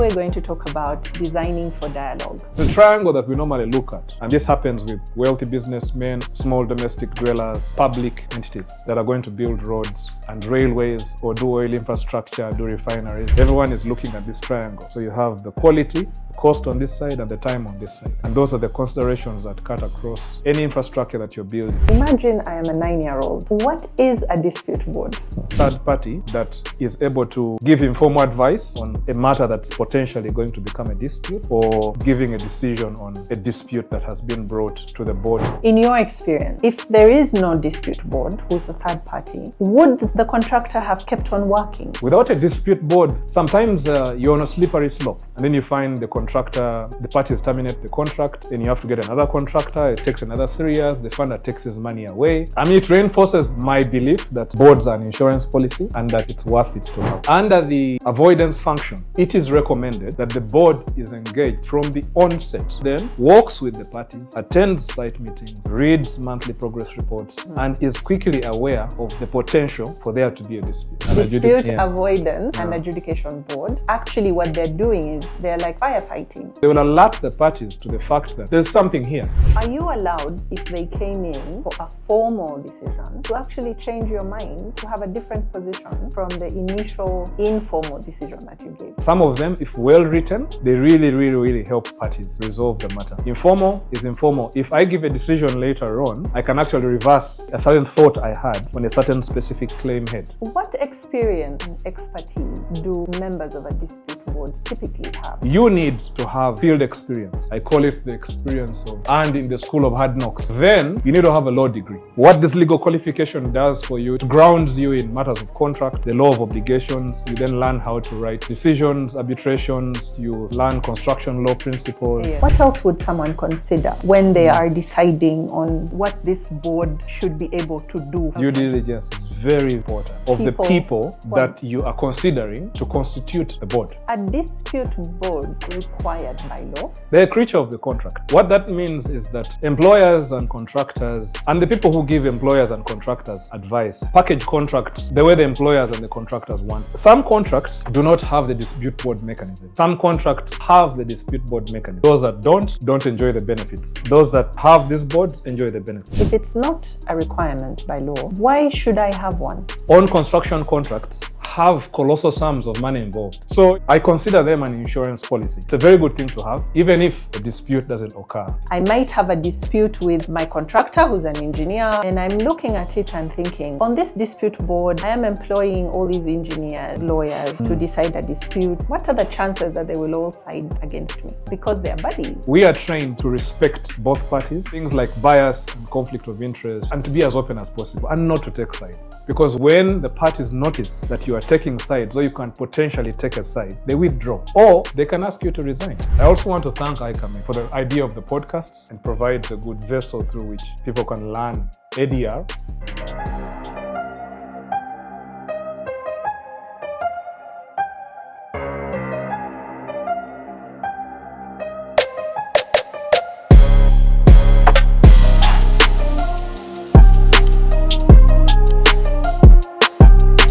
we're going to talk about designing for dialogue. The triangle that we normally look at, and this happens with wealthy businessmen, small domestic dwellers, public entities that are going to build roads and railways or do oil infrastructure, do refineries. Everyone is looking at this triangle. So you have the quality, the cost on this side, and the time on this side. And those are the considerations that cut across any infrastructure that you're building. Imagine I am a 9-year-old. What is a dispute board? Third party that is able to give informal advice on a matter that's potentially going to become a dispute, or giving a decision on a dispute that has been brought to the board. In your experience, if there is no dispute board, who's the third party, would the contractor have kept on working? Without a dispute board, sometimes you're on a slippery slope, and then you find the contractor, the parties terminate the contract, then you have to get another contractor. It takes another 3 years. The funder takes his money away. I mean, it reinforces my belief that boards are an insurance policy and that it's worth it to have. Under the avoidance function, it is recommended that the board is engaged from the onset, then works with the parties, attends site meetings, reads monthly progress reports, and is quickly aware of the potential for there to be a dispute. Dispute avoidance and adjudication board, actually what they're doing is they're like firefighting. They will alert the parties to the fact that there's something here. Are you allowed, if they came in for a formal decision, to actually change your mind, to have a different position from the initial informal decision that you gave? Some of them, if well written, they really help parties resolve the matter. Informal is informal. If I give a decision later on, I can actually reverse a certain thought I had on a certain specific claim head. What experience and expertise do members of a dispute board typically have? You need to have field experience. I call it the experience of and in the school of hard knocks. Then you need to have a law degree. What this legal qualification does for you, it grounds you in matters of contract, the law of obligations. You then learn how to write decisions, arbitrations. You learn construction law principles. Yeah. What else would someone consider when they are deciding on what this board should be able to do? Due diligence is very important of the people that you are considering to constitute the board. A dispute board required by law? They're a creature of the contract. What that means is that employers and contractors, and the people who give employers and contractors advice, package contracts the way the employers and the contractors want. Some contracts do not have the dispute board mechanism. Some contracts have the dispute board mechanism. Those that don't enjoy the benefits. Those that have this board enjoy the benefits. If it's not a requirement by law, why should I have one? On construction contracts have colossal sums of money involved. So I consider them an insurance policy. It's a very good thing to have, even if a dispute doesn't occur. I might have a dispute with my contractor who's an engineer, and I'm looking at it and thinking, on this dispute board, I am employing all these engineers, lawyers to decide a dispute. What are the chances that they will all side against me? Because they're buddies. We are trained to respect both parties, things like bias and conflict of interest, and to be as open as possible and not to take sides. Because when the parties notice that you are taking sides, or you can potentially take a side, they withdraw, or they can ask you to resign. I also want to thank ICAMEK for the idea of the podcasts and provides a good vessel through which people can learn ADR